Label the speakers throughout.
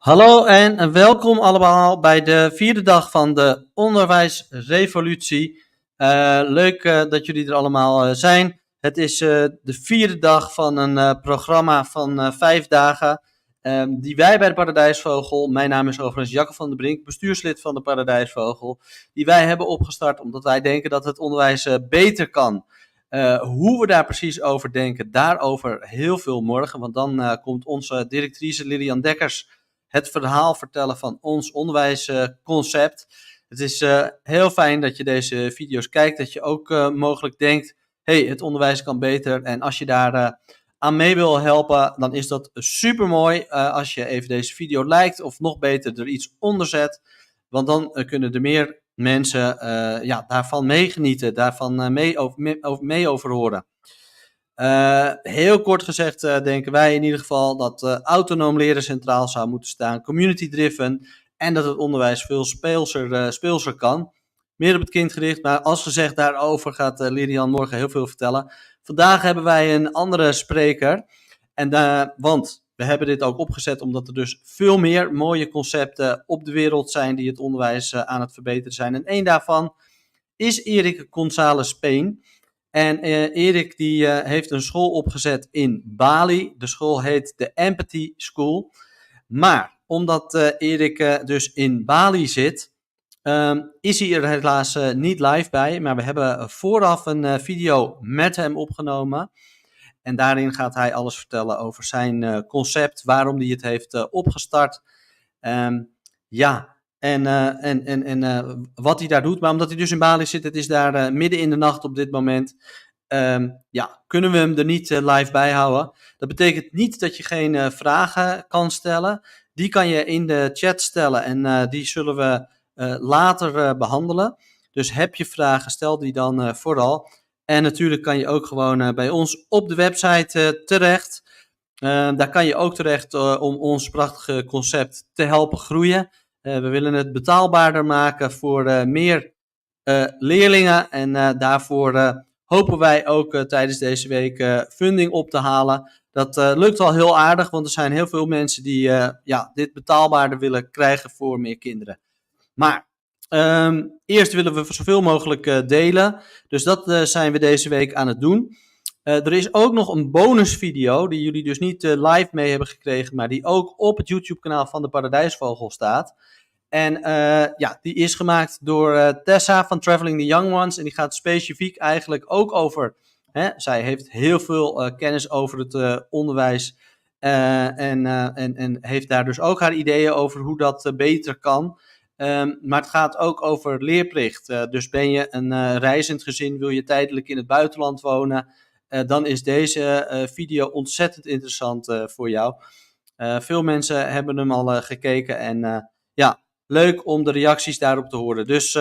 Speaker 1: Hallo en welkom allemaal bij de vierde dag van de Onderwijsrevolutie. Leuk dat jullie er allemaal zijn. Het is de vierde dag van een programma van 5 dagen die wij bij de Paradijsvogel, mijn naam is overigens Jacke van der Brink, bestuurslid van de Paradijsvogel, die wij hebben opgestart omdat wij denken dat het onderwijs beter kan. Hoe we daar precies over denken, daarover heel veel morgen, want dan komt onze directrice Lilian Dekkers het verhaal vertellen van ons onderwijsconcept. Het is heel fijn dat je deze video's kijkt, dat je ook mogelijk denkt, hey, het onderwijs kan beter. En als je daar aan mee wil helpen, dan is dat super mooi als je even deze video liked of nog beter er iets onder zet. Want dan kunnen er meer mensen daarvan meegenieten, daarvan mee over horen. Heel kort gezegd denken wij in ieder geval dat autonoom leren centraal zou moeten staan, community-driven en dat het onderwijs veel speelser kan. Meer op het kind gericht, maar als gezegd daarover gaat Lilian morgen heel veel vertellen. Vandaag hebben wij een andere spreker, want we hebben dit ook opgezet omdat er dus veel meer mooie concepten op de wereld zijn die het onderwijs aan het verbeteren zijn. En één daarvan is Erik Gonzalez-Payne. En Erik die heeft een school opgezet in Bali. De school heet de Empathy School. Maar omdat Erik dus in Bali zit, is hij er helaas niet live bij. Maar we hebben vooraf een video met hem opgenomen. En daarin gaat hij alles vertellen over zijn concept, waarom hij het heeft opgestart. Wat hij daar doet. Maar omdat hij dus in Bali zit, het is daar midden in de nacht op dit moment, kunnen we hem er niet live bij houden. Dat betekent niet dat je geen vragen kan stellen. Die kan je in de chat stellen en die zullen we later behandelen. Dus heb je vragen, stel die dan vooral. En natuurlijk kan je ook gewoon bij ons op de website terecht. Daar kan je ook terecht om ons prachtige concept te helpen groeien. We willen het betaalbaarder maken voor meer leerlingen. En daarvoor hopen wij ook tijdens deze week funding op te halen. Dat lukt al heel aardig, want er zijn heel veel mensen die dit betaalbaarder willen krijgen voor meer kinderen. Maar eerst willen we zoveel mogelijk delen. Dus dat zijn we deze week aan het doen. Er is ook nog een bonusvideo die jullie dus niet live mee hebben gekregen, maar die ook op het YouTube-kanaal van de Paradijsvogel staat. En die is gemaakt door Tessa van Traveling the Young Ones. En die gaat specifiek eigenlijk ook over, zij heeft heel veel kennis over het onderwijs. En heeft daar dus ook haar ideeën over hoe dat beter kan. Maar het gaat ook over leerplicht. Dus ben je een reizend gezin, wil je tijdelijk in het buitenland wonen, dan is deze video ontzettend interessant voor jou. Veel mensen hebben hem al gekeken en leuk om de reacties daarop te horen. Dus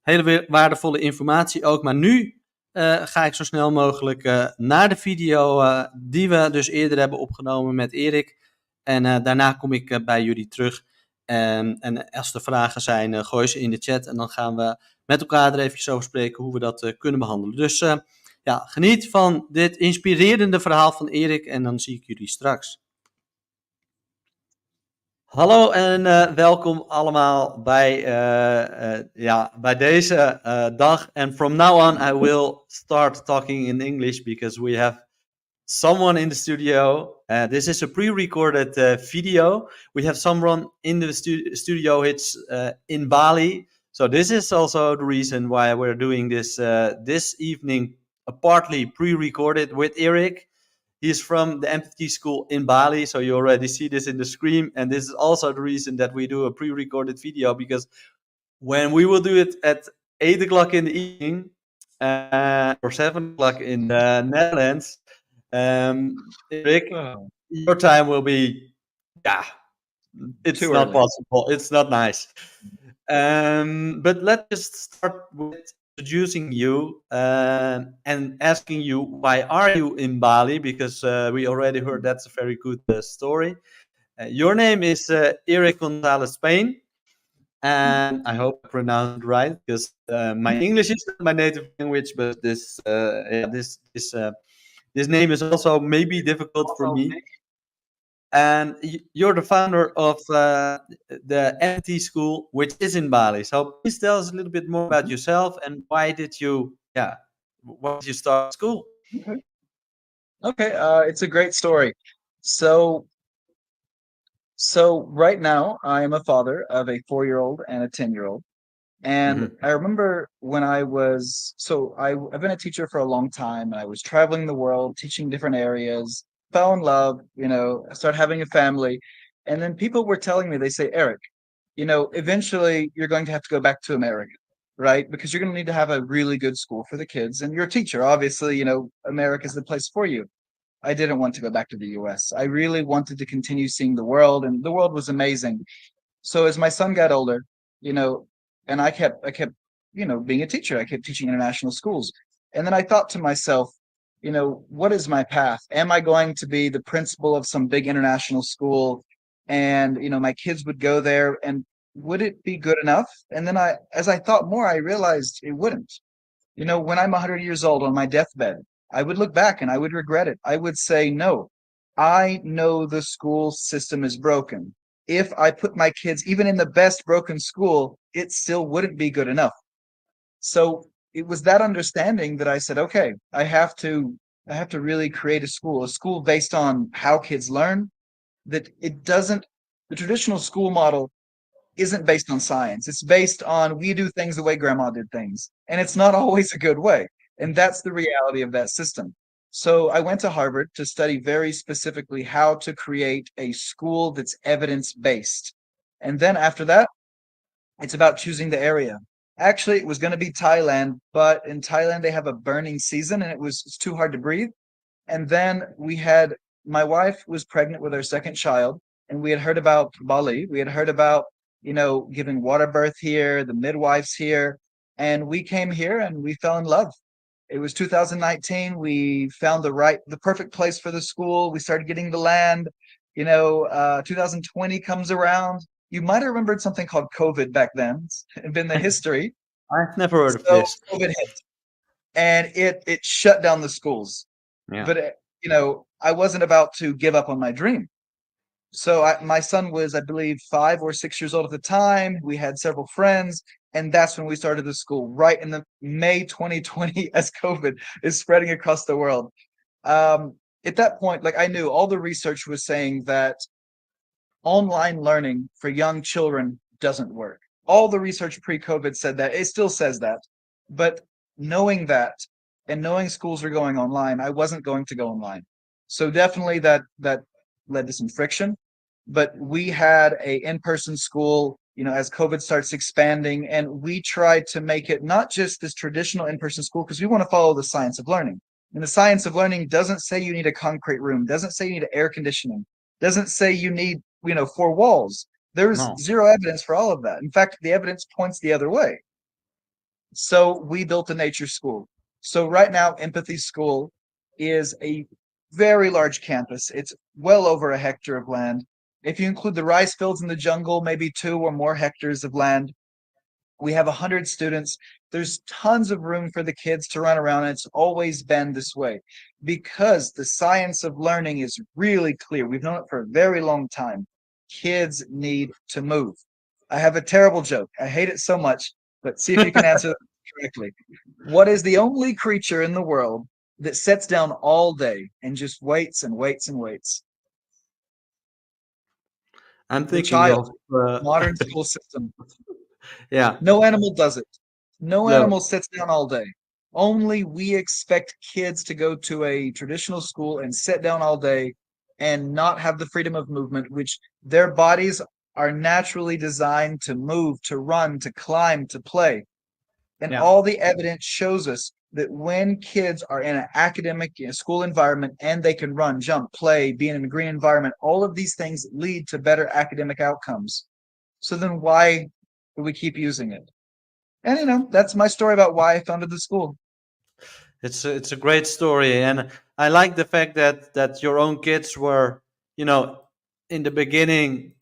Speaker 1: hele waardevolle informatie ook. Maar nu ga ik zo snel mogelijk naar de video die we dus eerder hebben opgenomen met Erik. En daarna kom ik bij jullie terug. En als er vragen zijn, gooi ze in de chat. En dan gaan we met elkaar er even over spreken hoe we dat kunnen behandelen. Dus geniet van dit inspirerende verhaal van Erik. En dan zie ik jullie straks. Hallo en welkom allemaal bij deze dag. And from now on I will start talking in English because we have someone in the studio. This is a pre-recorded video. We have someone in the studio. It's in Bali. So this is also the reason why we're doing this evening, partly pre-recorded with Erik. He's from the Empathy School in Bali, so you already see this in the screen. And this is also the reason that we do a pre-recorded video, because when we will do it at 8 o'clock in the evening or 7 o'clock in the Netherlands, Rick, your time will be, it's
Speaker 2: Too
Speaker 1: not
Speaker 2: early.
Speaker 1: possible. It's not nice. But let's just start with introducing you and asking you, why are you in Bali? Because we already heard that's a very good story. Your name is Erik Gonzalez-Payne, and I hope I pronounced it right, because my English is not my native language, but this name is also maybe difficult for me. And you're the founder of the MT school, which is in Bali. So please tell us a little bit more about yourself and why did you start school?
Speaker 2: Okay. Okay, it's a great story. So, so right now I am a father of a 4-year-old and a 10-year-old. And
Speaker 1: Hmm.
Speaker 2: I remember when I've been a teacher for a long time, and I was traveling the world, teaching different areas, fell in love, I started having a family. And then people were telling me, they say, Eric, eventually you're going to have to go back to America, right? Because you're going to need to have a really good school for the kids. And you're a teacher, obviously, America's the place for you. I didn't want to go back to the US. I really wanted to continue seeing the world, and the world was amazing. So as my son got older, you know, and I kept, being a teacher. I kept teaching international schools. And then I thought to myself, what is my path? Am I going to be the principal of some big international school? And, my kids would go there, and would it be good enough? And then as I thought more, I realized it wouldn't. When I'm 100 years old on my deathbed, I would look back and I would regret it. I would say, no, I know the school system is broken. If I put my kids even in the best broken school, it still wouldn't be good enough. So it was that understanding that I said, okay, I have to really create a school based on how kids learn, that it doesn't the traditional school model isn't based on science. It's based on we do things the way grandma did things. And it's not always a good way. And that's the reality of that system. So I went to Harvard to study very specifically how to create a school that's evidence based. And then after that, it's about choosing the area. Actually, it was going to be Thailand, but in Thailand they have a burning season, and it's too hard to breathe. And then my wife was pregnant with her second child, and we had heard about Bali. We had heard about, giving water birth here, the midwives here. And we came here and we fell in love. It was 2019. We found the perfect place for the school. We started getting the land. 2020 comes around. You might have remembered something called COVID back then. It's been the history.
Speaker 1: I've never heard of
Speaker 2: So
Speaker 1: this.
Speaker 2: COVID hit, and it shut down the schools.
Speaker 1: Yeah.
Speaker 2: But I wasn't about to give up on my dream. So my son was, I believe, 5 or 6 years old at the time. We had several friends, and that's when we started the school, right in the May 2020, as COVID is spreading across the world. At that point, like, I knew all the research was saying that online learning for young children doesn't work. All the research pre-COVID said that. It still says that. But knowing that, and knowing schools are going online, I wasn't going to go online. So definitely that led to some friction. But we had a in-person school, as COVID starts expanding, and we tried to make it not just this traditional in-person school, because we want to follow the science of learning. And the science of learning doesn't say you need a concrete room, doesn't say you need air conditioning, doesn't say you need, four walls. There's
Speaker 1: No.
Speaker 2: zero evidence for all of that. In fact, the evidence points the other way. So we built a nature school. So right now, Empathy School is a very large campus. It's well over a hectare of land. If you include the rice fields in the jungle, maybe 2 or more hectares of land. We have 100 students. There's tons of room for the kids to run around. And it's always been this way because the science of learning is really clear. We've known it for a very long time. Kids need to move. I have a terrible joke. I hate it so much, but see if you can answer that correctly. What is the only creature in the world that sits down all day and just waits and waits and waits?
Speaker 1: I'm
Speaker 2: The
Speaker 1: thinking
Speaker 2: child.
Speaker 1: of
Speaker 2: Modern school system.
Speaker 1: yeah.
Speaker 2: No animal does it. No
Speaker 1: No.
Speaker 2: animal sits down all day. Only we expect kids to go to a traditional school and sit down all day and not have the freedom of movement, which their bodies are naturally designed to move, to run, to climb, to play. And
Speaker 1: Yeah.
Speaker 2: all the evidence shows us that when kids are in an academic school environment and they can run, jump, play, be in a green environment, all of these things lead to better academic outcomes. So then why do we keep using it? And that's my story about why I founded the school.
Speaker 1: It's a great story, and I like the fact that your own kids were, you know, in the beginning,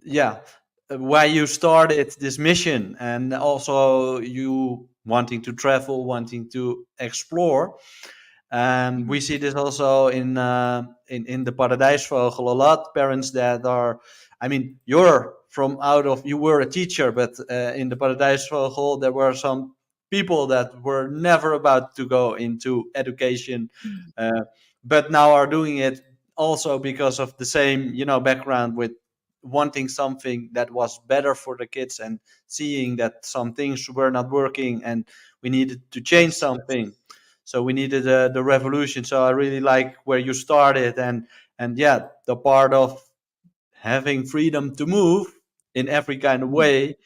Speaker 1: yeah, why you started this mission, and also you wanting to travel, wanting to explore. We see this also in the Paradijsvogel a lot. Parents that are, I mean, you were a teacher, but in the Paradijsvogel there were some people that were never about to go into education, uh, but now are doing it also because of the same, background with wanting something that was better for the kids and seeing that some things were not working and we needed to change
Speaker 2: Yes.
Speaker 1: something. So we needed the revolution. So I really like where you started, and yeah, the part of having freedom to move in every kind of
Speaker 2: Mhm.
Speaker 1: way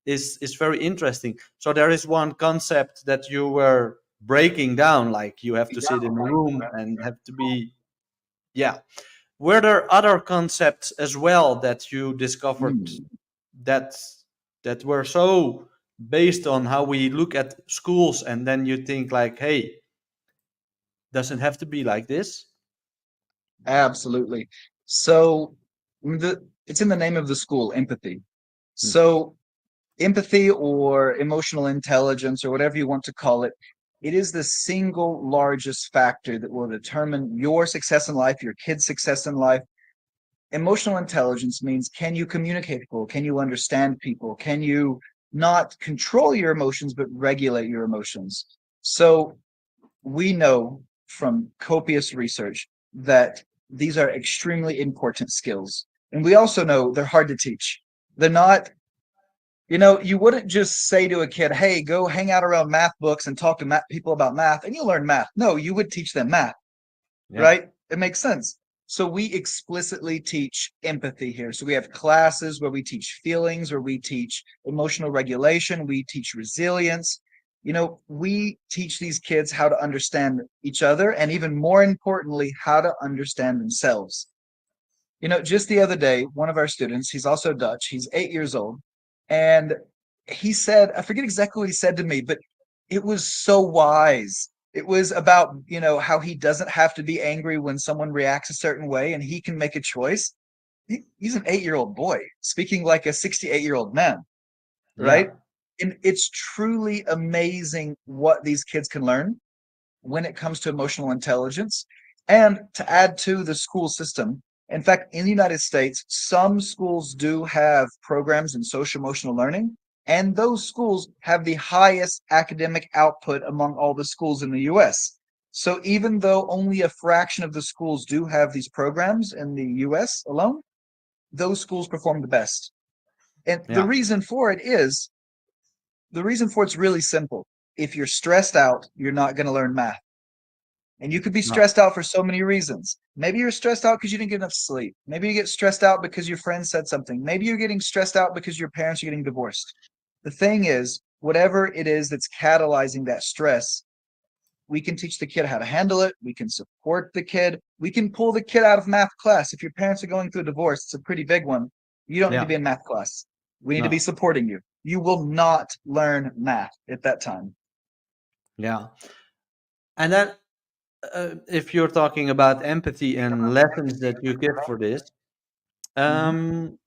Speaker 1: is very interesting. So there is one concept that you were breaking down, like you have to sit in a room and have to be, yeah. Were there other concepts as well that you discovered
Speaker 2: Mm.
Speaker 1: that that were so based on how we look at schools, and then you think like, hey, doesn't have to be like this?
Speaker 2: Absolutely. So it's in the name of the school, empathy.
Speaker 1: Hmm.
Speaker 2: So empathy or emotional intelligence or whatever you want to call it, it is the single largest factor that will determine your success in life, your kid's success in life. Emotional intelligence means, can you communicate with people? Can you understand people? Can you not control your emotions, but regulate your emotions? So we know from copious research that these are extremely important skills. And we also know they're hard to teach. They're not, you wouldn't just say to a kid, hey, go hang out around math books and talk to people about math and you'll learn math. No, you would teach them math,
Speaker 1: Yeah.
Speaker 2: right? It makes sense. So we explicitly teach empathy here. So we have classes where we teach feelings, where we teach emotional regulation, we teach resilience. We teach these kids how to understand each other and even more importantly, how to understand themselves. Just the other day, one of our students, he's also Dutch, he's 8 years old, and he said, I forget exactly what he said to me, but it was so wise. It was about, how he doesn't have to be angry when someone reacts a certain way and he can make a choice. He's an 8-year-old boy speaking like a 68-year-old man,
Speaker 1: Yeah.
Speaker 2: right? And it's truly amazing what these kids can learn when it comes to emotional intelligence. And to add to the school system, in fact, in the United States, some schools do have programs in social emotional learning, and those schools have the highest academic output among all the schools in the US. So even though only a fraction of the schools do have these programs in the US alone, those schools perform the best. And
Speaker 1: Yeah.
Speaker 2: the reason for it's really simple. If you're stressed out, you're not going to learn math. And you could be
Speaker 1: No.
Speaker 2: stressed out for so many reasons. Maybe you're stressed out because you didn't get enough sleep. Maybe you get stressed out because your friend said something. Maybe you're getting stressed out because your parents are getting divorced. The thing is, whatever it is that's catalyzing that stress, we can teach the kid how to handle it. We can support the kid. We can pull the kid out of math class. If your parents are going through a divorce, it's a pretty big one. You don't need to
Speaker 1: Yeah.
Speaker 2: be in math class. We need to be
Speaker 1: No.
Speaker 2: supporting you. You will not learn math at that time.
Speaker 1: Yeah. And then, if you're talking about empathy and lessons that you give for this,
Speaker 2: Mhm.
Speaker 1: um,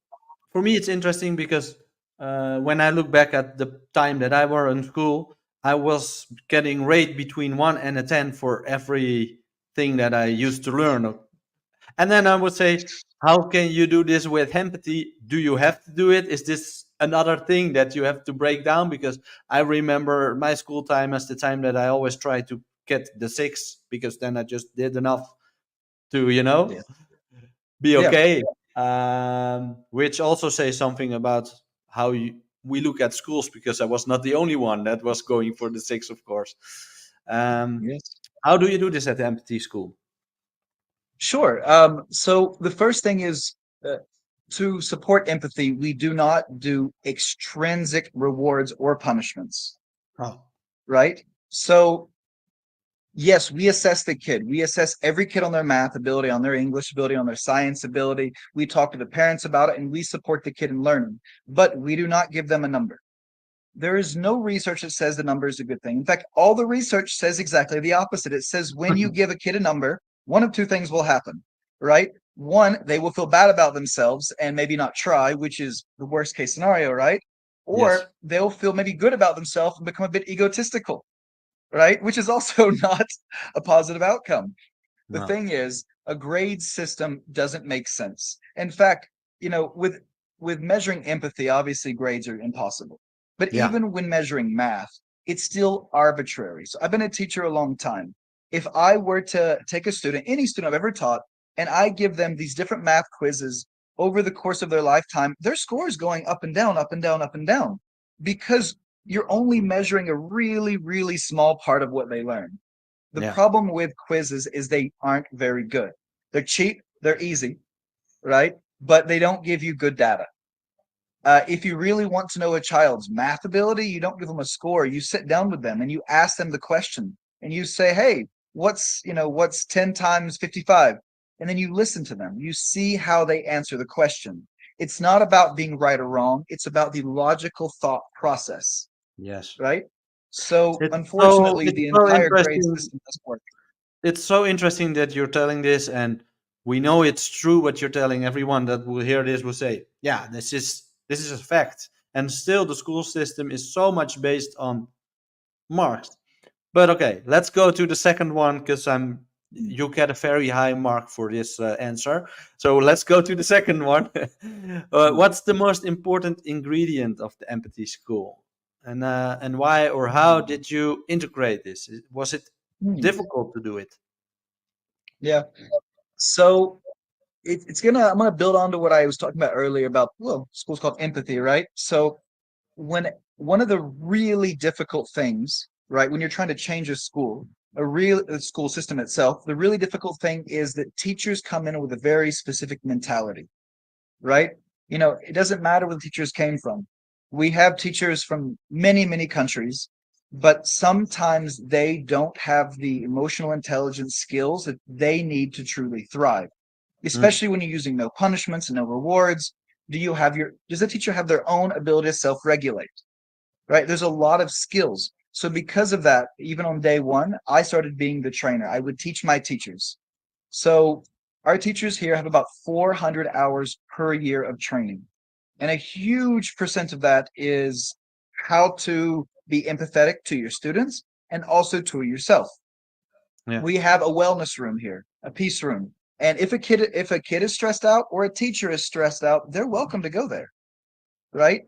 Speaker 1: for me it's interesting because when I look back at the time that I were in school, I was getting rate between 1 and a 10 for everything that I used to learn. And then I would say, how can you do this with empathy? Do you have to do it? Is this another thing that you have to break down? Because I remember my school time as the time that I always try to get the 6, because then I just did enough to,
Speaker 2: Yeah.
Speaker 1: be
Speaker 2: Yeah.
Speaker 1: okay. Which also says something about how we look at schools, because I was not the only one that was going for the 6, of course. Um,
Speaker 2: Yes.
Speaker 1: how do you do this at the empathy school?
Speaker 2: Sure. So the first thing is to support empathy, we do not do extrinsic rewards or punishments,
Speaker 1: Oh,
Speaker 2: right? So, yes, we assess the kid. We assess every kid on their math ability, on their English ability, on their science ability. We talk to the parents about it and we support the kid in learning, but we do not give them a number. There is no research that says the number is a good thing. In fact, all the research says exactly the opposite. It says when you give a kid a number, one of two things will happen, right? One, they will feel bad about themselves and maybe not try, which is the worst case scenario, right?
Speaker 1: yes.
Speaker 2: Or they'll feel maybe good about themselves and become a bit egotistical. right? Which is also not a positive outcome. The
Speaker 1: No.
Speaker 2: thing is, a grade system doesn't make sense. In fact, with measuring empathy, obviously grades are impossible. But
Speaker 1: Yeah.
Speaker 2: even when measuring math, it's still arbitrary. So I've been a teacher a long time. If I were to take a student, any student I've ever taught, and I give them these different math quizzes over the course of their lifetime, their score is going up and down, up and down, up and down, because you're only measuring a really, really small part of what they learn. The
Speaker 1: Yeah.
Speaker 2: problem with quizzes is they aren't very good. They're cheap, they're easy, right? But they don't give you good data. If you really want to know a child's math ability, you don't give them a score. You sit down with them and you ask them the question, and you say, "Hey, what's 10 times 55?" And then you listen to them. You see how they answer the question. It's not about being right or wrong. It's about the logical thought process,
Speaker 1: Yes.
Speaker 2: right? So
Speaker 1: It's so
Speaker 2: unfortunately,
Speaker 1: it's
Speaker 2: the
Speaker 1: so
Speaker 2: entire grade
Speaker 1: interesting.
Speaker 2: system doesn't work.
Speaker 1: It's so interesting that you're telling this, and we know it's true what you're telling. Everyone that will hear this will say, "Yeah, this is a fact." And still, the school system is so much based on marks. But okay, let's go to the second one because you get a very high mark for this answer. So let's go to the second one. What's the most important ingredient of the empathy school, and why or how
Speaker 2: Hmm.
Speaker 1: did you integrate this? Was it
Speaker 2: Hmm.
Speaker 1: difficult to do it?
Speaker 2: Yeah. So I'm gonna build on to what I was talking about earlier about, well, school's called empathy, right? So when one of the really difficult things, right, when you're trying to change a school system itself, the really difficult thing is that teachers come in with a very specific mentality, right? It doesn't matter where the teachers came from. We have teachers from many, many countries, but sometimes they don't have the emotional intelligence skills that they need to truly thrive,
Speaker 1: Mm,
Speaker 2: especially when you're using no punishments and no rewards. Does the teacher have their own ability to self-regulate? Right? There's a lot of skills. So because of that, even on day one, I started being the trainer. I would teach my teachers. So our teachers here have about 400 hours per year of training. And a huge percent of that is how to be empathetic to your students and also to yourself.
Speaker 1: yeah.
Speaker 2: We have a wellness room here, a peace room. And if a kid is stressed out or a teacher is stressed out, they're welcome to go there, right?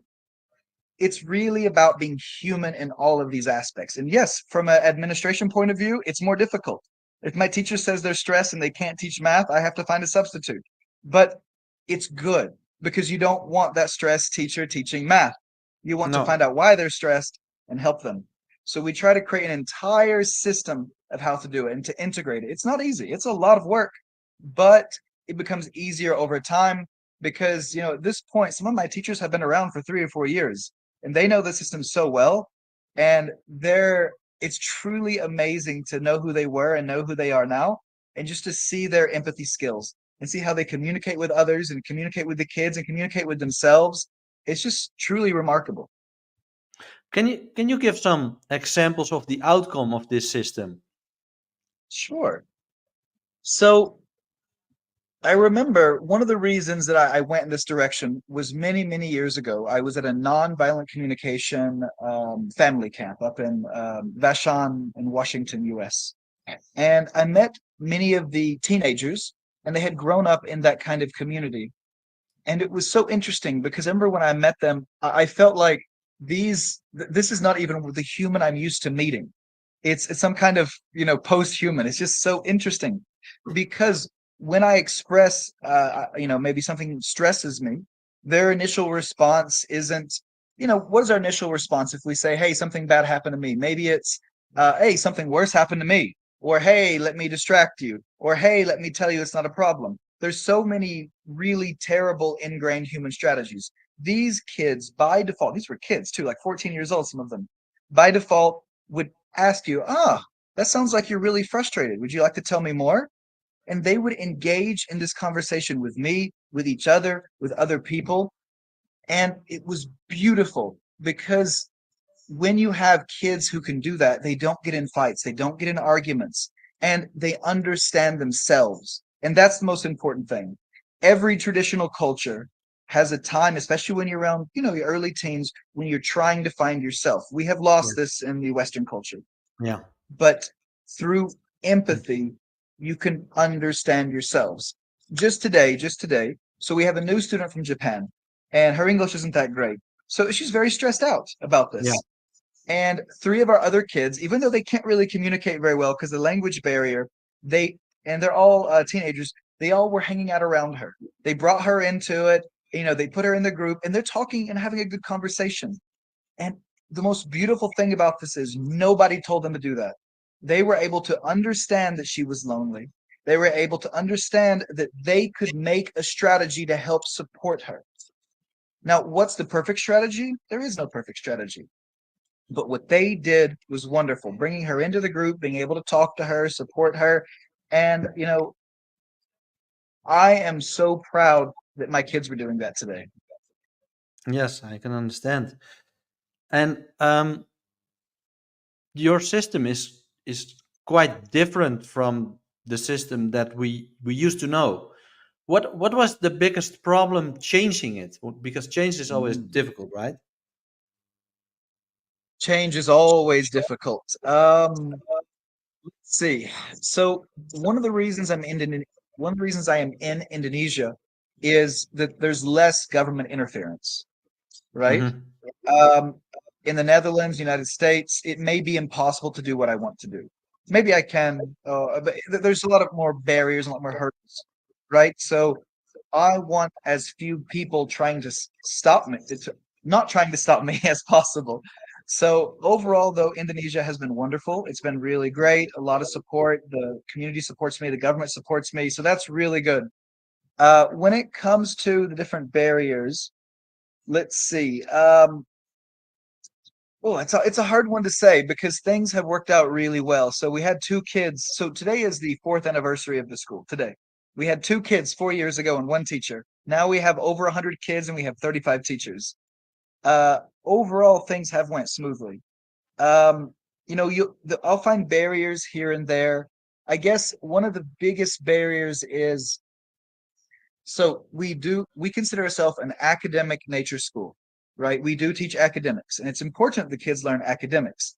Speaker 2: It's really about being human in all of these aspects. And yes, from an administration point of view, it's more difficult. If my teacher says they're stressed and they can't teach math, I have to find a substitute. But it's good because you don't want that stressed teacher teaching math. You want to
Speaker 1: No.
Speaker 2: find out why they're stressed and help them. So we try to create an entire system of how to do it and to integrate it. It's not easy. It's a lot of work, but it becomes easier over time because, at this point, some of my teachers have been around for 3 or 4 years and they know the system so well, and it's truly amazing to know who they were and know who they are now, and just to see their empathy skills and see how they communicate with others and communicate with the kids and communicate with themselves. It's just truly remarkable.
Speaker 1: Can you give some examples of the outcome of this system?
Speaker 2: Sure. So I remember one of the reasons that I went in this direction was many, many years ago. I was at a nonviolent communication family camp up in Vashon in Washington, US. And I met many of the teenagers, and they had grown up in that kind of community. And it was so interesting because I remember when I met them, I felt like this is not even the human I'm used to meeting. It's some kind of, post-human. It's just so interesting because when I express, maybe something stresses me, their initial response isn't, what is our initial response if we say, hey, something bad happened to me? Maybe it's, hey, something worse happened to me, or hey, let me distract you, or hey, let me tell you it's not a problem. There's so many really terrible ingrained human strategies. These kids, by default, these were kids too, like 14 years old, some of them, by default would ask you, that sounds like you're really frustrated. Would you like to tell me more? And they would engage in this conversation with me, with each other, with other people. And it was beautiful because when you have kids who can do that, they don't get in fights, they don't get in arguments, and they understand themselves. And that's the most important thing. Every traditional culture has a time, especially when you're around, your early teens, when you're trying to find yourself. We have
Speaker 1: Yeah.
Speaker 2: lost this in the Western culture.
Speaker 1: Yeah.
Speaker 2: but through empathy, you can understand yourselves. Just today. So we have a new student from Japan, and her English isn't that great. So she's very stressed out about
Speaker 1: Yeah.
Speaker 2: this. And three of our other kids, even though they can't really communicate very well because the language barrier, they and they're all teenagers, they all were hanging out around her. They brought her into it. They put her in the group, and they're talking and having a good conversation. And the most beautiful thing about this is nobody told them to do that. They were able to understand that she was lonely. They were able to understand that they could make a strategy to help support her. Now, what's the perfect strategy? There is no perfect strategy. But what they did was wonderful, bringing her into the group, being able to talk to her, support her. And, I am so proud that my kids were doing that today.
Speaker 1: Yes, I can understand. And your system is quite different from the system that we used to know. What was the biggest problem changing it? Because change is always
Speaker 2: Mm.
Speaker 1: difficult, right?
Speaker 2: Change is always difficult. Let's see. So one of the reasons one of the reasons I am in Indonesia is that there's less government interference, right?
Speaker 1: Hmm.
Speaker 2: Um, in the Netherlands, United States, it may be impossible to do what I want to do. Maybe I can, but there's a lot of more barriers, a lot more hurdles, right? So I want as few people trying to stop me, not trying to stop me as possible. So overall, though, Indonesia has been wonderful. It's been really great. A lot of support. The community supports me. The government supports me. So that's really good. When it comes to the different barriers, let's see. Oh, it's a hard one to say because things have worked out really well. So we had two kids. So today is the fourth anniversary of the school. Today we had two kids 4 years ago and one teacher. Now we have over 100 kids and we have 35 teachers. Overall, things have went smoothly. Um, I'll find barriers here and there. I guess one of the biggest barriers is so we consider ourselves an academic nature school, right? We do teach academics, and it's important the kids learn academics.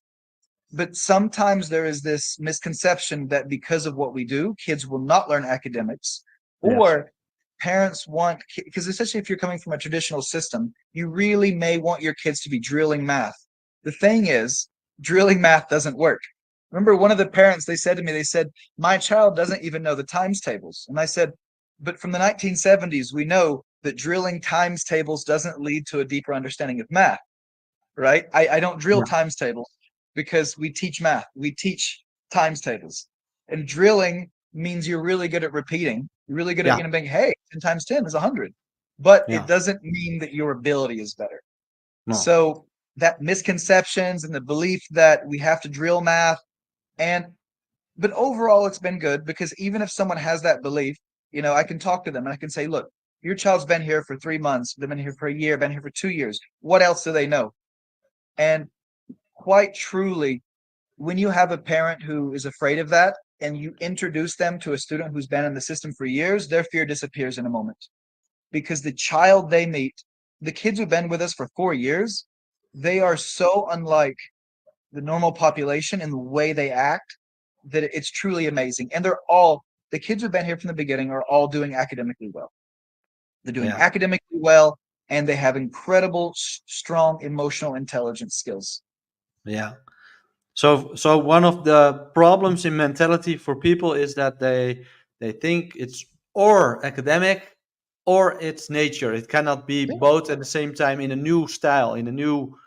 Speaker 2: But sometimes there is this misconception that because of what we do, kids will not learn academics,
Speaker 1: Yes.
Speaker 2: or parents want, because especially if you're coming from a traditional system, you really may want your kids to be drilling math. The thing is, drilling math doesn't work. Remember, one of the parents, they said to me, they said, my child doesn't even know the times tables. And I said, but from the 1970s, we know that drilling times tables doesn't lead to a deeper understanding of math, right? I don't drill
Speaker 1: Yeah.
Speaker 2: times tables because we teach math. We teach times tables. And drilling means you're really good at repeating. You're really good at
Speaker 1: Yeah.
Speaker 2: being, hey, 10 times 10 is 100. But it
Speaker 1: Yeah.
Speaker 2: doesn't mean that your ability is better.
Speaker 1: No.
Speaker 2: So that misconceptions and the belief that we have to drill math and but overall it's been good because even if someone has that belief, I can talk to them and I can say, look, your child's been here for 3 months, they've been here for a year, been here for 2 years. What else do they know? And quite truly, when you have a parent who is afraid of that and you introduce them to a student who's been in the system for years, their fear disappears in a moment because the child they meet, the kids who've been with us for 4 years, they are so unlike the normal population in the way they act that it's truly amazing. And the kids who've been here from the beginning are all doing academically well. They're doing
Speaker 1: Yeah.
Speaker 2: academically well and they have incredible, strong emotional intelligence skills.
Speaker 1: Yeah. So one of the problems in mentality for people is that they think it's or academic or it's nature. It cannot be
Speaker 2: Yeah.
Speaker 1: both at the same time in a new style, in a new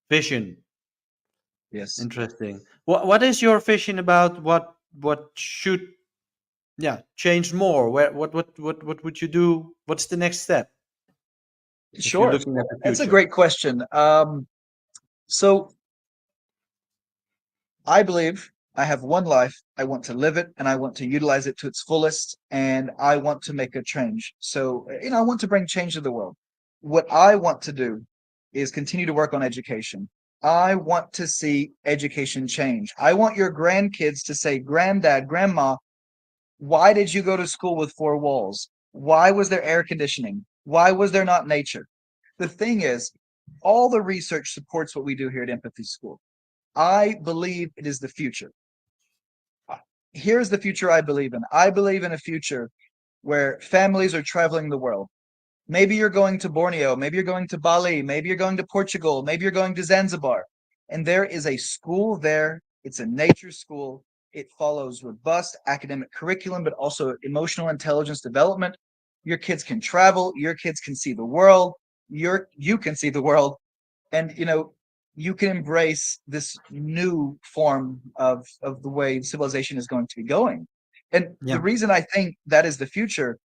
Speaker 1: vision.
Speaker 2: Yes.
Speaker 1: Interesting. What is your vision about what should change more? What would you do? What's the next step if you're
Speaker 2: Sure.
Speaker 1: looking at the
Speaker 2: That's a
Speaker 1: future?
Speaker 2: great question. So I believe I have one life. I want to live it and I want to utilize it to its fullest and I want to make a change. So, I want to bring change to the world. What I want to do is continue to work on education. I want to see education change. I want your grandkids to say, Granddad, Grandma, why did you go to school with four walls? Why was there air conditioning? Why was there not nature? The thing is, all the research supports what we do here at Empathy School. I believe it is the future. here's the future I believe in. I believe in a future where families are traveling the world. Maybe you're going to Borneo, maybe you're going to Bali, maybe you're going to Portugal, maybe you're going to Zanzibar, and there is a school there. It's a nature school. It follows robust academic curriculum, but also emotional intelligence development. Your kids can travel, your kids can see the world, you can see the world, and you can embrace this new form of the way civilization is going to be going. And the
Speaker 1: Yeah.
Speaker 2: reason I think that is the future,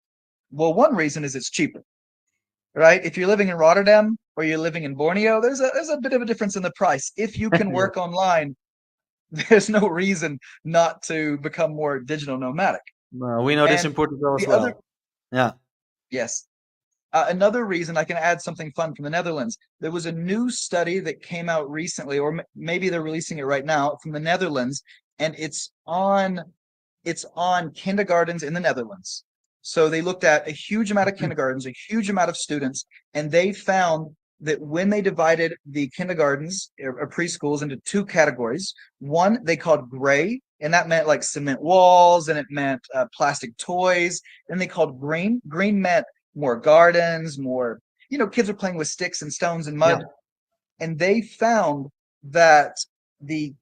Speaker 2: well, one reason is it's cheaper, right? If you're living in Rotterdam or you're living in Borneo, there's a bit of a difference in the price. If you can
Speaker 1: Yeah.
Speaker 2: work online, there's no reason not to become more digital nomadic.
Speaker 1: We know this
Speaker 2: And
Speaker 1: in Portugal as
Speaker 2: the other,
Speaker 1: well. Yeah.
Speaker 2: yes, another reason, I can add something fun from the Netherlands. There was a new study that came out recently, or maybe they're releasing it right now, from the Netherlands, and it's on kindergartens in the Netherlands. So they looked at a huge amount of kindergartens, a huge amount of students, and they found that when they divided the kindergartens or preschools into two categories, one they called gray, and that meant like cement walls, and it meant plastic toys. Then they called green. Green meant more gardens, more, kids are playing with sticks and stones and
Speaker 1: Yeah.
Speaker 2: mud. And they found that the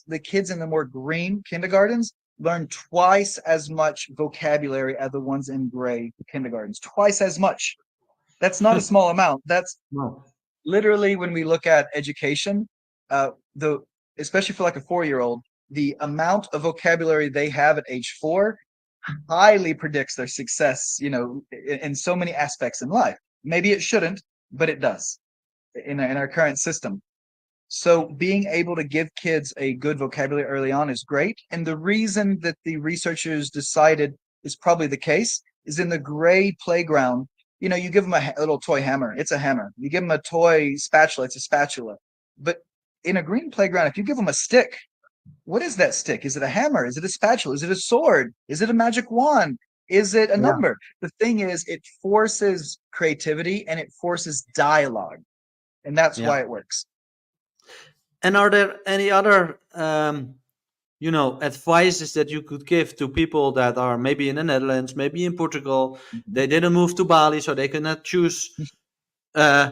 Speaker 2: the kids in the more green kindergartens learn twice as much vocabulary as the ones in gray kindergartens. Twice as much. That's not a small amount. That's
Speaker 1: No.
Speaker 2: literally, when we look at education, the especially for like a 4-year-old, the amount of vocabulary they have at age 4 highly predicts their success, in so many aspects in life. Maybe it shouldn't, but it does in our current system. So being able to give kids a good vocabulary early on is great. And the reason that the researchers decided is probably the case is in the gray playground. You give them a little toy hammer, it's a hammer. You give them a toy spatula, it's a spatula. But in a green playground, if you give them a stick, what is that stick? Is it a hammer? Is it a spatula? Is it a sword? Is it a magic wand? Is it a
Speaker 1: Yeah.
Speaker 2: number? The thing is, it forces creativity and it forces dialogue. And that's
Speaker 1: Yeah.
Speaker 2: why it works.
Speaker 1: And are there any other, advices that you could give to people that are maybe in the Netherlands, maybe in Portugal?
Speaker 2: Mhm.
Speaker 1: They didn't move to Bali, so they cannot choose uh,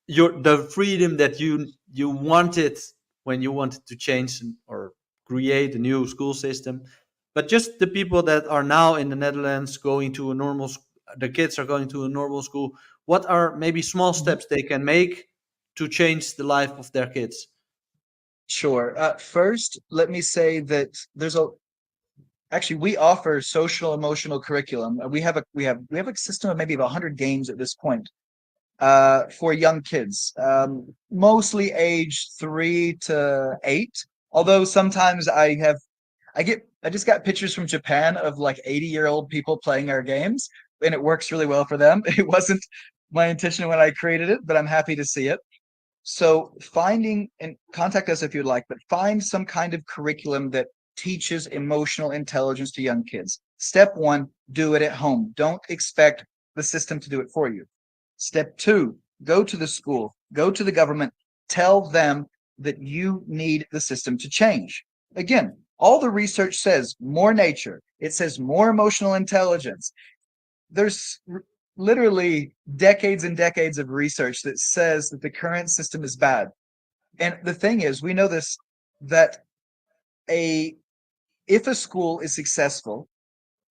Speaker 1: the freedom that you wanted when you wanted to change or create a new school system. But just the people that are now in the Netherlands going to a the kids are going to a normal school. What are maybe small
Speaker 2: Mhm.
Speaker 1: steps they can make to change the life of their kids?
Speaker 2: Sure. First, let me say that actually we offer social emotional curriculum. We have a system of maybe 100 games at this point for young kids, mostly age 3 to 8. Although sometimes I just got pictures from Japan of like 80-year-old people playing our games, and it works really well for them. It wasn't my intention when I created it, but I'm happy to see it. So finding, and contact us if you'd like, but find some kind of curriculum that teaches emotional intelligence to young kids. Step one, do it at home. Don't expect the system to do it for you. Step two, go to the school, go to the government, tell them that you need the system to change. Again, all the research says more nature, it says more emotional intelligence. There's literally decades and decades of research that says that the current system is bad. And the thing is, we know this, that a if a school is successful,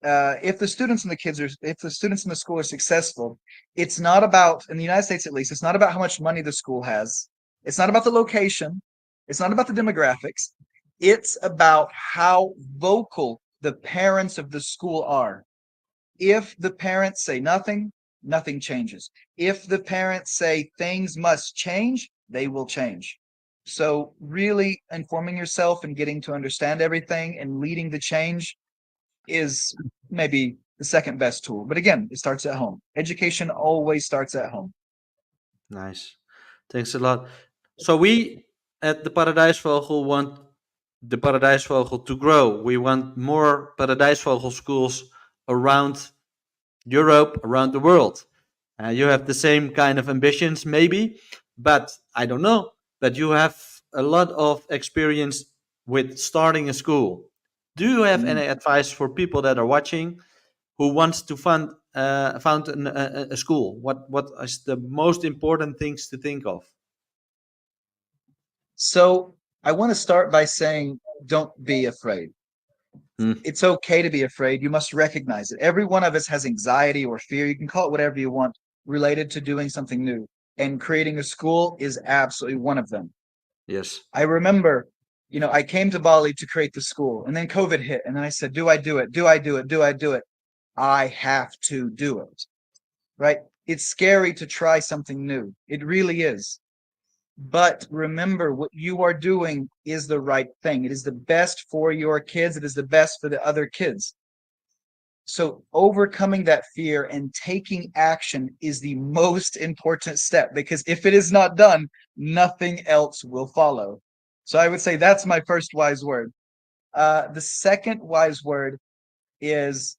Speaker 2: if the students and the kids are if the students in the school are successful, it's not about, in the United States at least, it's not about how much money the school has. It's not about the location. It's not about the demographics. It's about how vocal the parents of the school are. If the parents say nothing, nothing changes. If the parents say things must change, they will change. So really informing yourself and getting to understand everything and leading the change is maybe the second best tool. But again, it starts at home. Education always starts at home.
Speaker 1: Nice. Thanks a lot. So we at the Paradijsvogel want the Paradijsvogel to grow. We want more Paradijsvogel schools around Europe, around the world. You have the same kind of ambitions, maybe, but I don't know. But you have a lot of experience with starting a school. Do you have
Speaker 2: Mm.
Speaker 1: any advice for people that are watching who wants to found a school? What is the most important things to think of?
Speaker 2: So I want to start by saying, don't be afraid.
Speaker 1: Hmm.
Speaker 2: It's okay to be afraid. You must recognize it. Every one of us has anxiety or fear. You can call it whatever you want related to doing something new. And creating a school is absolutely one of them.
Speaker 1: Yes.
Speaker 2: I remember, I came to Bali to create the school and then COVID hit. And then I said, do I do it? Do I do it? Do I do it? I have to do it. Right? It's scary to try something new. It really is. But remember, what you are doing is the right thing. It is the best for your kids. It is the best for the other kids. So overcoming that fear and taking action is the most important step, because if it is not done, nothing else will follow. So I would say that's my first wise word. The second wise word is,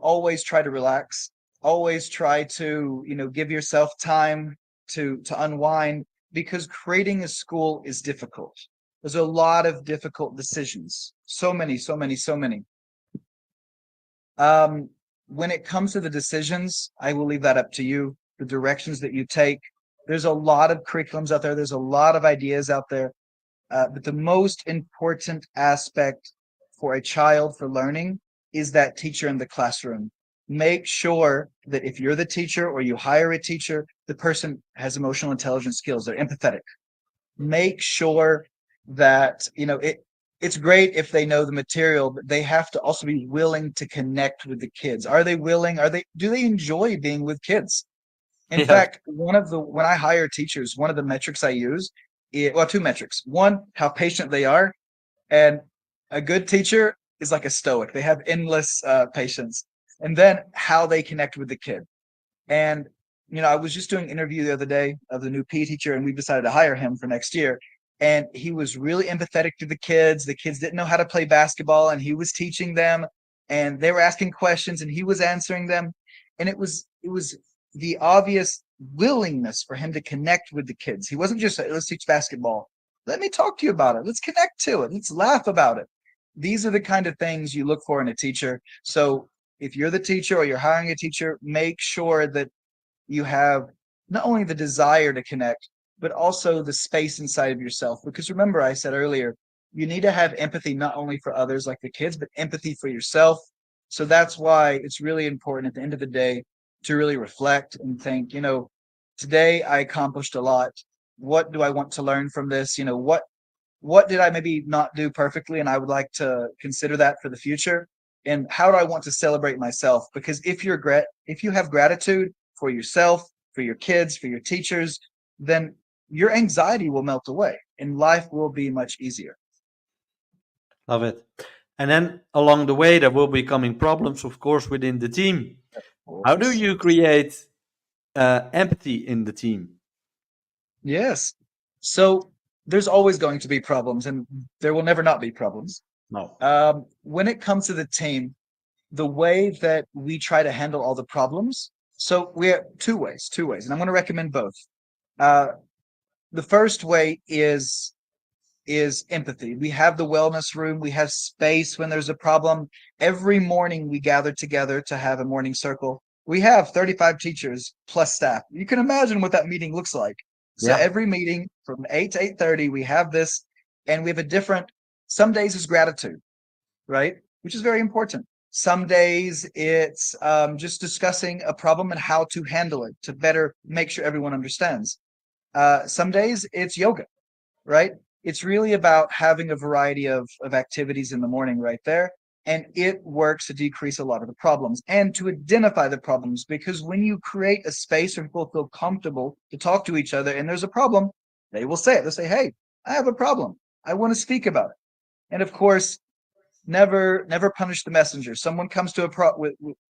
Speaker 2: always try to relax. Always try to, give yourself time to unwind, because creating a school is difficult. There's a lot of difficult decisions. So many, so many, so many. Um, when it comes to the decisions, I will leave that up to you, the directions that you take. There's a lot of curriculums out there, there's a lot of ideas out there. But the most important aspect for a child for learning is that teacher in the classroom. Make sure that if you're the teacher or you hire a teacher, the person has emotional intelligence skills, they're empathetic. Make sure that it's great if they know the material, but they have to also be willing to connect with the kids. Are they willing? Do they enjoy being with kids? In
Speaker 1: Yeah.
Speaker 2: fact, when I hire teachers, one of the metrics I use well, two metrics. One, how patient they are, and a good teacher is like a stoic. They have endless patience. And then how they connect with the kid. And I was just doing an interview the other day of the new PE teacher, and we decided to hire him for next year. And he was really empathetic to the kids. The kids didn't know how to play basketball, and he was teaching them. And they were asking questions, and he was answering them. And it was the obvious willingness for him to connect with the kids. He wasn't just, let's teach basketball. Let me talk to you about it. Let's connect to it. Let's laugh about it. These are the kind of things you look for in a teacher. So if you're the teacher or you're hiring a teacher, make sure that you have not only the desire to connect, but also the space inside of yourself. Because remember, I said earlier, you need to have empathy not only for others like the kids, but empathy for yourself. So that's why it's really important at the end of the day to really reflect and think, today I accomplished a lot. What do I want to learn from this? What did I maybe not do perfectly, and I would like to consider that for the future? And how do I want to celebrate myself? Because if you have gratitude for yourself, for your kids, for your teachers, then your anxiety will melt away and life will be much easier.
Speaker 1: Love it. And then along the way, there will be coming problems, of course, within the team. How do
Speaker 2: Course.
Speaker 1: you create empathy in the team?
Speaker 2: Yes. So there's always going to be problems, and there will never not be problems.
Speaker 1: No.
Speaker 2: When it comes to the team, the way that we try to handle all the problems. So we have two ways, and I'm going to recommend both. Uh, the first way is empathy. We have the wellness room. We have space when there's a problem. Every morning we gather together to have a morning circle. We have 35 teachers plus staff. You can imagine what that meeting looks like. So
Speaker 1: Yeah.
Speaker 2: every meeting from 8 to 8:30, we have this, and we have a different. Some days is gratitude, right? Which is very important. Some days it's just discussing a problem and how to handle it to better make sure everyone understands. Some days it's yoga, right? It's really about having a variety of activities in the morning right there. And it works to decrease a lot of the problems and to identify the problems, because when you create a space where people feel comfortable to talk to each other and there's a problem, they will say it. They'll say, hey, I have a problem. I want to speak about it. And of course, never punish the messenger. Someone comes to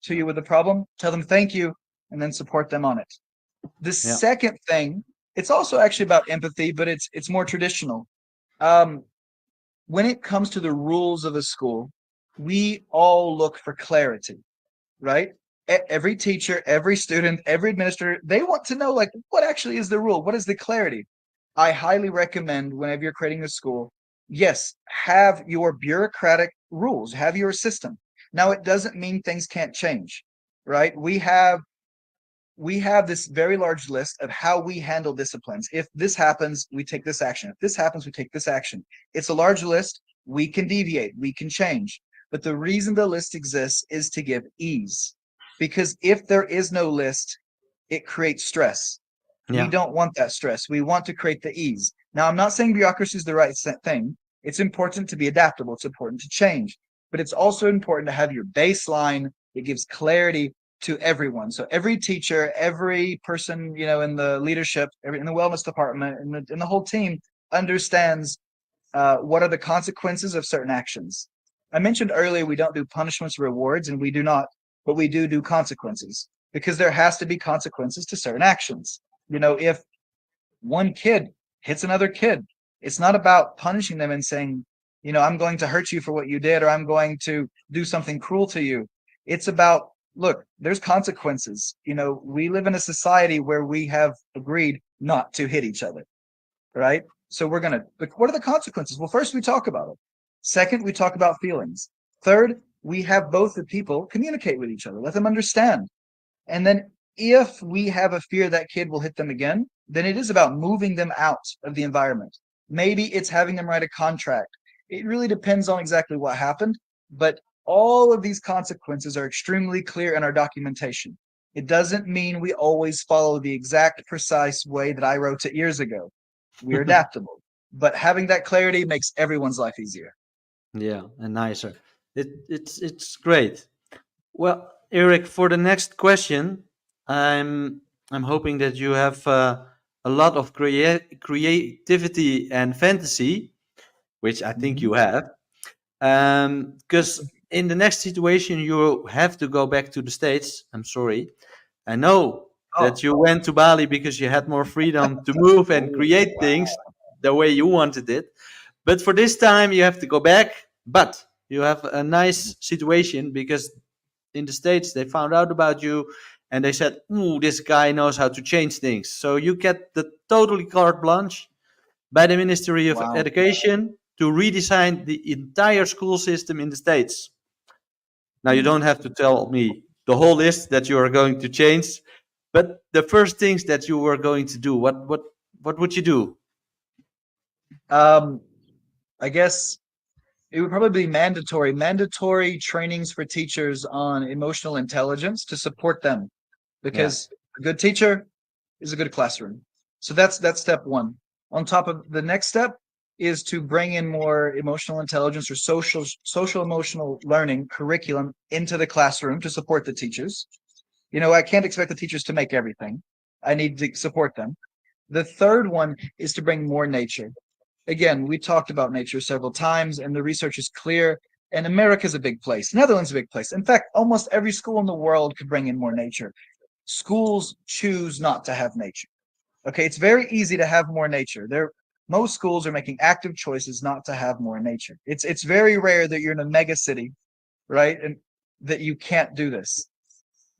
Speaker 2: you with a problem, tell them thank you, and then support them on it. The
Speaker 1: Yeah.
Speaker 2: second thing, it's also actually about empathy, but it's more traditional. Um, when it comes to the rules of a school, we all look for clarity, right? Every teacher, every student, every administrator, they want to know, like, what actually is the rule? What is the clarity? I highly recommend, whenever you're creating a school, yes, have your bureaucratic rules, have your system. Now, it doesn't mean things can't change, right? We have this very large list of how we handle disciplines. If this happens, we take this action. If this happens, we take this action. It's a large list. We can deviate, we can change. But the reason the list exists is to give ease. Because if there is no list, it creates stress. We
Speaker 1: Yeah.
Speaker 2: don't want that stress. We want to create the ease. Now, I'm not saying bureaucracy is the right thing. It's important to be adaptable. It's important to change. But it's also important to have your baseline that gives clarity to everyone. So every teacher, every person, in the leadership, in the wellness department, in the whole team understands what are the consequences of certain actions. I mentioned earlier we don't do punishments, rewards, and we do not, but we do consequences because there has to be consequences to certain actions. If one kid hits another kid, it's not about punishing them and saying, I'm going to hurt you for what you did, or I'm going to do something cruel to you. It's about, look, there's consequences. We live in a society where we have agreed not to hit each other, right? So what are the consequences? Well, first we talk about it. Second, we talk about feelings. Third, we have both the people communicate with each other, let them understand. And then if we have a fear that kid will hit them again, then it is about moving them out of the environment. Maybe it's having them write a contract. It really depends on exactly what happened, but all of these consequences are extremely clear in our documentation. It doesn't mean we always follow the exact precise way that I wrote it years ago. We're adaptable, but having that clarity makes everyone's life easier.
Speaker 1: Yeah, and nicer. It's great. Well, Eric, for the next question, I'm hoping that you have a lot of creativity and fantasy, which I think
Speaker 2: Mhm.
Speaker 1: you have. Because in the next situation, you have to go back to the States. I'm sorry. I know
Speaker 2: Oh,
Speaker 1: that you went to Bali because you had more freedom to move and
Speaker 2: oh,
Speaker 1: create things
Speaker 2: wow.
Speaker 1: the way you wanted it. But for this time, you have to go back. But you have a nice situation because in the States, they found out about you and they said, ooh, this guy knows how to change things. So you get the totally carte blanche by the Ministry of
Speaker 2: Wow.
Speaker 1: Education to redesign the entire school system in the States. Now, you
Speaker 2: Mm.
Speaker 1: don't have to tell me the whole list that you are going to change, but the first things that you were going to do, what would you do?
Speaker 2: Um, I guess it would probably be mandatory trainings for teachers on emotional intelligence to support them
Speaker 1: Yeah.
Speaker 2: because a good teacher is a good classroom. So that's step one. On top of the next step is to bring in more emotional intelligence or social emotional learning curriculum into the classroom to support the teachers. I can't expect the teachers to make everything. I need to support them. The third one is to bring more nature. Again, we talked about nature several times, and the research is clear. And America's a big place. Netherlands is a big place. In fact, almost every school in the world could bring in more nature. Schools choose not to have nature. Okay, it's very easy to have more nature. Most schools are making active choices not to have more nature. It's very rare that you're in a mega city, right, and that you can't do this.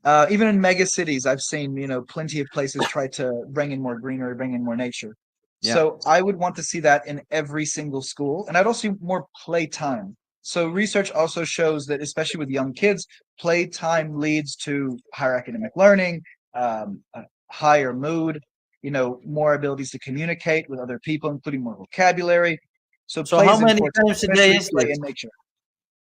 Speaker 2: Even in mega cities, I've seen plenty of places try to bring in more greenery, bring in more nature.
Speaker 1: Yeah.
Speaker 2: So I would want to see that in every single school, and I'd also see more playtime. So research also shows that, especially with young kids, playtime leads to higher academic learning, a higher mood, more abilities to communicate with other people, including more vocabulary. So
Speaker 1: So
Speaker 2: play
Speaker 1: how
Speaker 2: is
Speaker 1: many
Speaker 2: important,
Speaker 1: times a day
Speaker 2: especially
Speaker 1: is
Speaker 2: play
Speaker 1: this?
Speaker 2: in nature.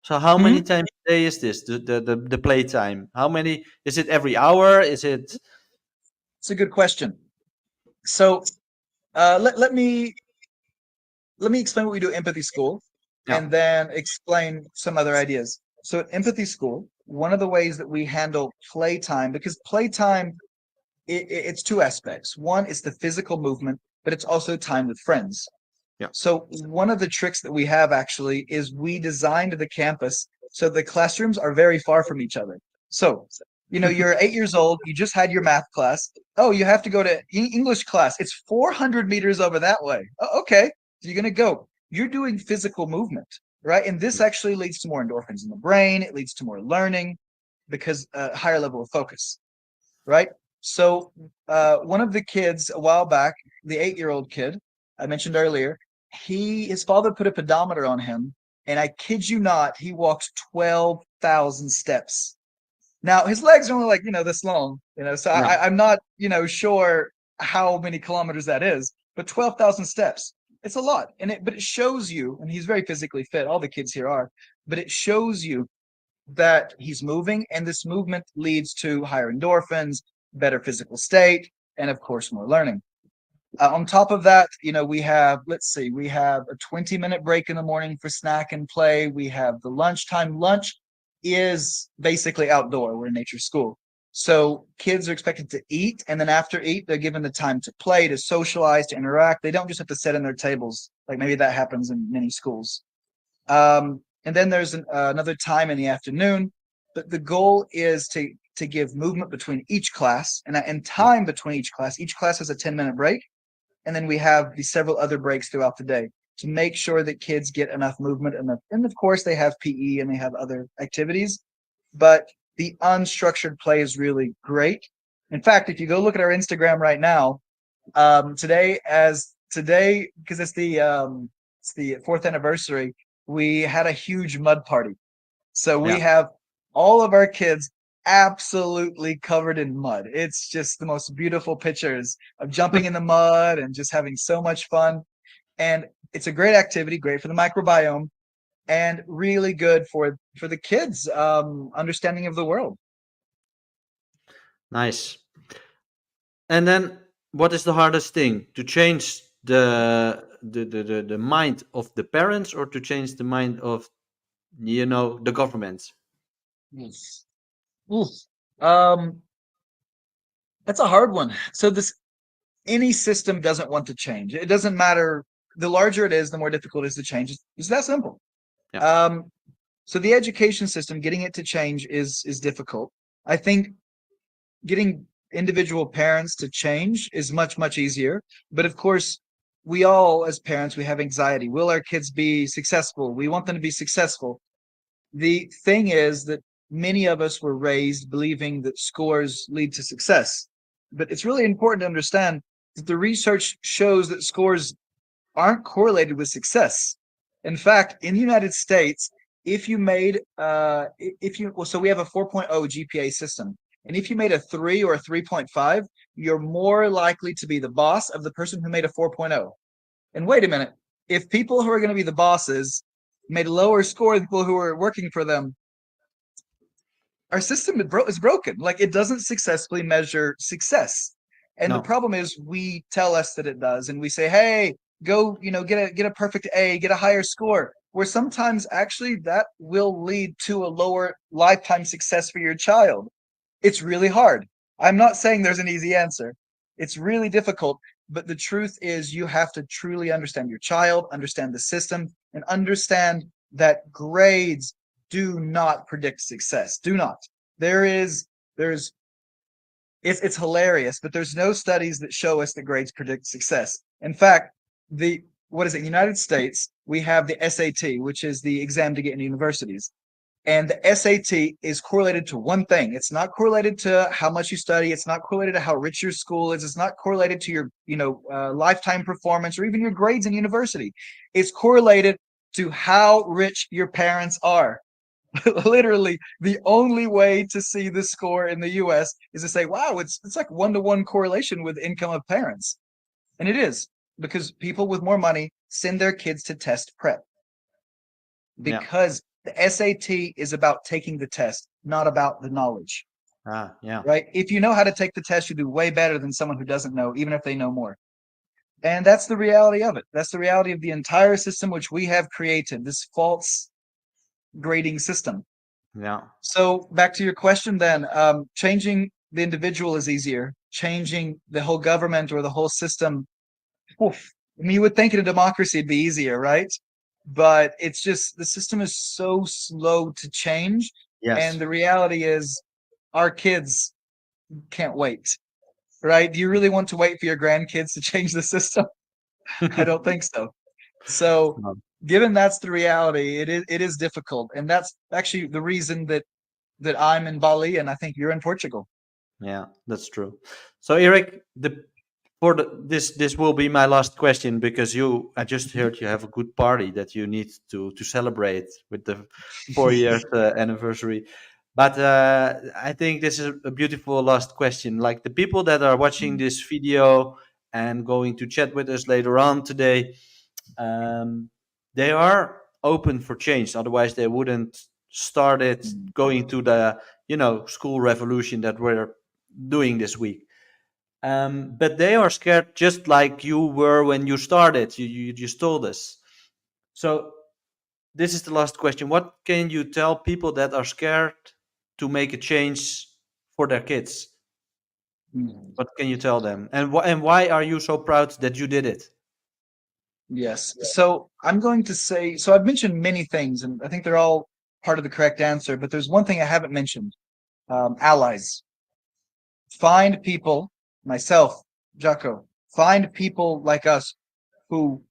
Speaker 1: So how
Speaker 2: Hmm?
Speaker 1: many times a day is this? The playtime? How many is it every hour? Is it
Speaker 2: It's a good question. So let me explain what we do at Empathy School
Speaker 1: yeah.
Speaker 2: and then explain some other ideas. So at Empathy School, one of the ways that we handle playtime, because playtime, it's two aspects. One is the physical movement, but it's also time with friends.
Speaker 1: Yeah.
Speaker 2: So one of the tricks that we have actually is we designed the campus so the classrooms are very far from each other. So, you're 8 years old, you just had your math class. Oh, you have to go to English class. It's 400 meters over that way. Oh, okay. So you're going to go. You're doing physical movement, right? And this actually leads to more endorphins in the brain. It leads to more learning because a higher level of focus, right? So one of the kids a while back, the 8-year-old kid I mentioned earlier, his father put a pedometer on him, and I kid you not, he walks 12,000 steps. Now his legs are only like, this long, so
Speaker 1: Yeah.
Speaker 2: I'm not, sure how many kilometers that is, but 12,000 steps, it's a lot. But it shows you, and he's very physically fit, all the kids here are, but it shows you that he's moving, and this movement leads to higher endorphins, better physical state, and of course, more learning. On top of that, we have, let's see, we have a 20-minute break in the morning for snack and play. We have the lunchtime. Lunch is basically outdoor. We're in nature school. So kids are expected to eat, and then after eat, they're given the time to play, to socialize, to interact. They don't just have to sit in their tables, like maybe that happens in many schools. And then there's another time in the afternoon. But the goal is to give movement between each class and time between each class. Each class has a 10-minute break. And then we have these several other breaks throughout the day to make sure that kids get enough movement. And of course, they have PE and they have other activities. But the unstructured play is really great. In fact, if you go look at our Instagram right now, today, because it's the fourth anniversary, we had a huge mud party. So we
Speaker 1: Yeah.
Speaker 2: have all of our kids absolutely covered in mud. It's just the most beautiful pictures of jumping in the mud and just having so much fun. And it's a great activity, great for the microbiome, and really good for the kids' understanding of the world.
Speaker 1: Nice. And then, what is the hardest thing to change the mind of the parents, or to change the mind of the government?
Speaker 2: Yes. Oof. Um, that's a hard one. So this any system doesn't want to change. It doesn't matter. The larger it is, the more difficult it is to change. It's that simple.
Speaker 1: Yeah.
Speaker 2: Um, so the education system, getting it to change is difficult. I think getting individual parents to change is much easier. But of course, we all as parents, we have anxiety. Will our kids be successful? We want them to be successful. The thing is that many of us were raised believing that scores lead to success. But it's really important to understand that the research shows that scores aren't correlated with success. In fact, in the United States, if you made so we have a 4.0 GPA system. And if you made a 3 or a 3.5, you're more likely to be the boss of the person who made a 4.0. And wait a minute, if people who are going to be the bosses made a lower score than people who are working for them, our system is broken. Like, it doesn't successfully measure success. And the
Speaker 1: No.
Speaker 2: problem is we tell us that it does, and we say, hey, go, get a perfect A, get a higher score. Where sometimes actually that will lead to a lower lifetime success for your child. It's really hard. I'm not saying there's an easy answer. It's really difficult, but the truth is you have to truly understand your child, understand the system, and understand that grades do not predict success. Do not. There's it's hilarious, but there's no studies that show us that grades predict success. In fact, the what is it? In the United States, we have the SAT, which is the exam to get into universities. And the SAT is correlated to one thing. It's not correlated to how much you study. It's not correlated to how rich your school is. It's not correlated to your, lifetime performance or even your grades in university. It's correlated to how rich your parents are. Literally, the only way to see the score in the US is to say, wow, it's like 1-to-1 correlation with income of parents. And it is, because people with more money send their kids to test prep,
Speaker 1: Yeah.
Speaker 2: because the SAT is about taking the test, not about the knowledge,
Speaker 1: Yeah.
Speaker 2: right? If you know how to take the test, you do way better than someone who doesn't know, even if they know more. And that's the reality of it. That's the reality of the entire system which we have created, this false grading system.
Speaker 1: Yeah.
Speaker 2: So back to your question then, changing the individual is easier. Changing the whole government or the whole system, oof. I mean, you would think in a democracy it'd be easier, right? But it's just the system is so slow to change. And
Speaker 1: Yes.
Speaker 2: the reality is our kids can't wait, right? Do you really want to wait for your grandkids to change the system? I don't think so. So
Speaker 1: No.
Speaker 2: given that's the reality, it is difficult. And that's actually the reason that I'm in Bali and I think you're in Portugal.
Speaker 1: Yeah, that's true. So, Eric, the This will be my last question, because I just heard you have a good party that you need to celebrate with the 4 years anniversary. But I think this is a beautiful last question. Like, the people that are watching this video and going to chat with us later on today, um, they are open for change. Otherwise, they wouldn't start it going to the school revolution that we're doing this week. But they are scared just like you were when you started. You just told us. So this is the last question. What can you tell people that are scared to make a change for their kids?
Speaker 2: Mm.
Speaker 1: What can you tell them? And why are you so proud that you did it?
Speaker 2: Yes. So I'm going to say, so I've mentioned many things, and I think they're all part of the correct answer, but there's one thing I haven't mentioned. Allies. Find people, myself, Jaco, find people like us who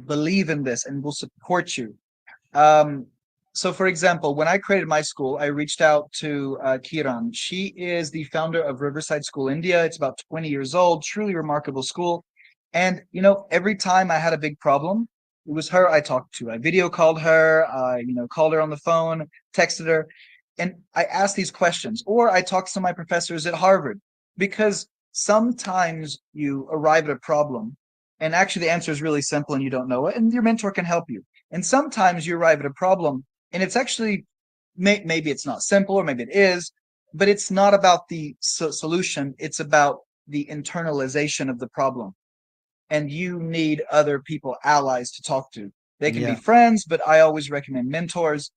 Speaker 2: believe in this and will support you. Um, so, for example, when I created my school, I reached out to Kiran. She is the founder of Riverside School India. It's about 20 years old, truly remarkable school. And, every time I had a big problem, it was her I talked to. I video called her, I, called her on the phone, texted her, and I asked these questions. Or I talked to my professors at Harvard, because sometimes you arrive at a problem and actually the answer is really simple and you don't know it, and your mentor can help you. And sometimes you arrive at a problem and it's actually, maybe it's not simple, or maybe it is, but it's not about the solution. It's about the internalization of the problem. And you need other people, allies to talk to. They can be
Speaker 1: Yeah.
Speaker 2: friends, but I always recommend mentors.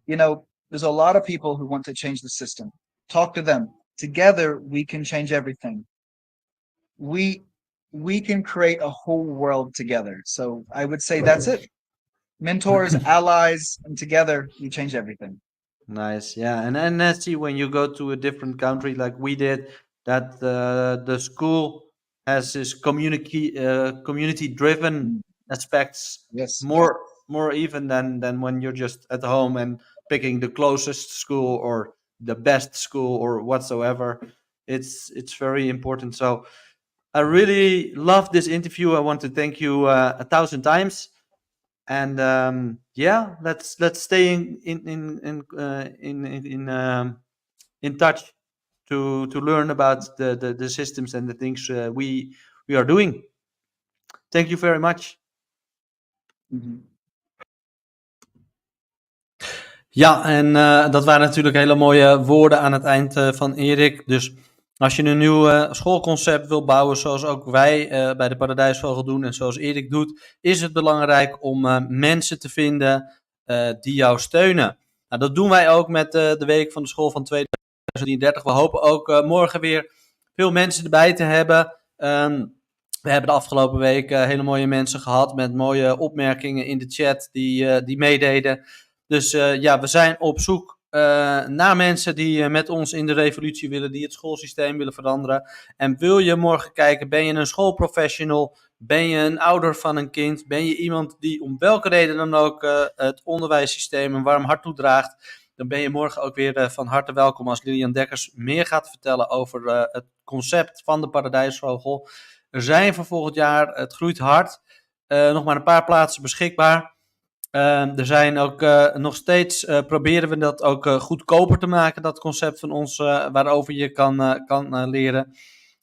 Speaker 2: There's a lot of people who want to change the system. Talk to them. Together, we can change everything. We we can create a whole world together. So I would say that's it. Mentors, allies, and together we change everything.
Speaker 1: Nice, yeah, and let's see, when you go to a different country like we did, that the school has this community driven
Speaker 2: Mm.
Speaker 1: aspects,
Speaker 2: Yes.
Speaker 1: more even than when you're just at home and picking the closest school or the best school or whatsoever. It's very important. So I really love this interview. I want to thank you 1,000 times. And yeah, let's stay in touch to learn about the systems and the things we are doing. Thank you very much.
Speaker 2: Mhm.
Speaker 1: Ja, en dat waren natuurlijk hele mooie woorden aan het eind van Erik. Dus als je een nieuw schoolconcept wil bouwen, zoals ook wij bij de Paradijsvogel doen en zoals Erik doet, is het belangrijk om mensen te vinden die jou steunen. Nou, dat doen wij ook met de Week van de School van 2033. We hopen ook morgen weer veel mensen erbij te hebben. We hebben de afgelopen week hele mooie mensen gehad met mooie opmerkingen in de chat die meededen. Dus ja, we zijn op zoek naar mensen die met ons in de revolutie willen, die het schoolsysteem willen veranderen. En wil je morgen kijken, ben je een schoolprofessional, ben je een ouder van een kind, ben je iemand die om welke reden dan ook het onderwijssysteem een warm hart toedraagt, dan ben je morgen ook weer van harte welkom als Lilian Dekkers meer gaat vertellen over het concept van de Paradijsvogel. Er zijn voor volgend jaar, het groeit hard, nog maar een paar plaatsen beschikbaar. Er zijn ook nog steeds, proberen we dat ook goedkoper te maken, dat concept van ons, waarover je kan leren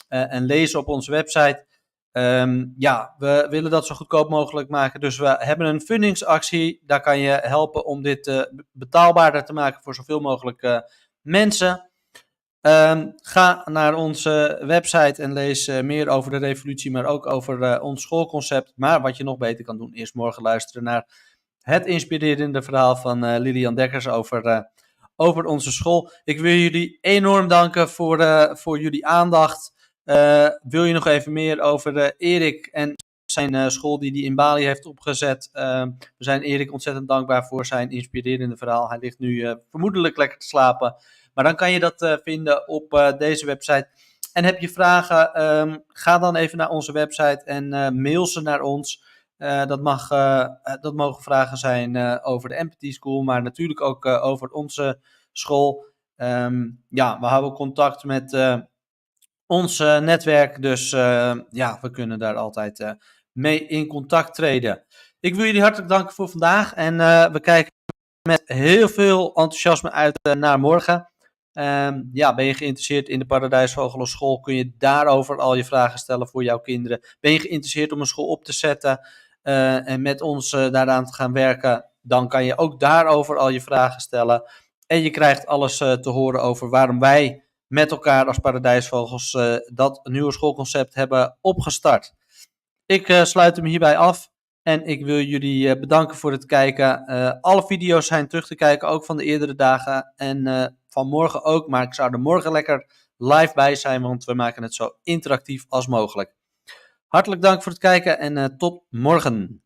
Speaker 1: en lezen op onze website. Ja, we willen dat zo goedkoop mogelijk maken. Dus we hebben een fundingsactie. Daar kan je helpen om dit betaalbaarder te maken voor zoveel mogelijk mensen. Ga naar onze website en lees meer over de revolutie, maar ook over ons schoolconcept. Maar wat je nog beter kan doen, is morgen luisteren naar het inspirerende verhaal van Lilian Dekkers over onze school. Ik wil jullie enorm danken voor jullie aandacht. Wil je nog even meer over Erik en zijn school die hij in Bali heeft opgezet? We zijn Erik ontzettend dankbaar voor zijn inspirerende verhaal. Hij ligt nu vermoedelijk lekker te slapen. Maar dan kan je dat vinden op deze website. En heb je vragen, ga dan even naar onze website en mail ze naar ons. Dat mogen vragen zijn over de Empathy School, maar natuurlijk ook over onze school. Ja, we houden contact met ons netwerk. Dus ja, we kunnen daar altijd mee in contact treden. Ik wil jullie hartelijk danken voor vandaag. En we kijken met heel veel enthousiasme uit naar morgen. Ja, ben je geïnteresseerd in de Paradijsvogelschool? Kun je daarover al je vragen stellen voor jouw kinderen? Ben je geïnteresseerd om een school op te zetten en met ons daaraan te gaan werken? Dan kan je ook daarover al je vragen stellen. En je krijgt alles te horen over waarom wij met elkaar als Paradijsvogels dat nieuwe schoolconcept hebben opgestart. Ik sluit hem hierbij af. En ik wil jullie bedanken voor het kijken. Alle video's zijn terug te kijken, ook van de eerdere dagen. En van morgen ook. Maar ik zou er morgen lekker live bij zijn, want we maken het zo interactief als mogelijk. Hartelijk dank voor het kijken en tot morgen.